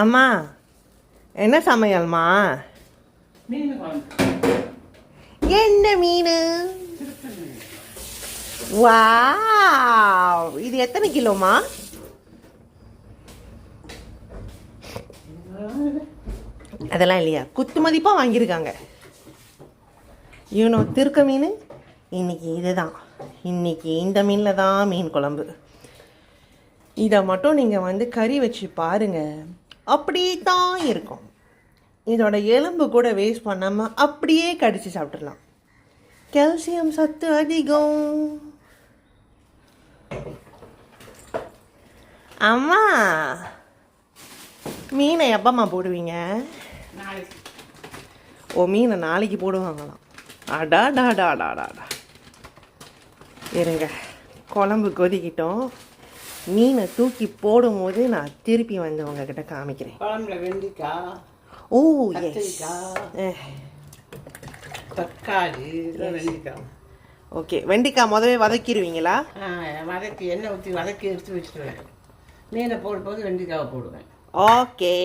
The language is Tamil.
அம்மா என்ன சமையல்மா? என்ன மீன்? வாவ், இது எத்தனை கிலோமா? அதெல்லாம் இல்லையா, குத்து மதிப்பாக வாங்கியிருக்காங்க. இவனோ திருக்க மீன். இன்னைக்கு இதுதான், இன்னைக்கு இந்த மீனில் தான் மீன் குழம்பு. இதை மட்டும் நீங்கள் வந்து கறி வச்சு பாருங்க, அப்படியே தான் இருக்கும். இதோட எலும்பு கூட வேஸ்ட் பண்ணாமல் அப்படியே கடிச்சு சாப்பிட்றலாம். கால்சியம் சத்து அதிகம். அம்மா, மீனை எப்பம்மா போடுவீங்க? ஓ, மீனை நாளைக்கு போடுவாங்களாம். அடாடாடாடாடா. இருங்க, குழம்பு கொதிக்கிட்டோம். மீனை தூக்கி போடும்போது நான் திருப்பி வந்து உங்ககிட்ட காமிக்கிறேன். குழம்புல வெண்டிக்காய், ஓ தக்காளி, வெண்டிக்காய். ஓகே, வெண்டிக்காய் முதவே வதக்கிடுவீங்களா? வதக்கி எண்ணெய் ஊற்றி வதக்கி எடுத்து வச்சுருவேன். மீனை போடும்போது வெண்டிக்காவை போடுவேன். ஓகே.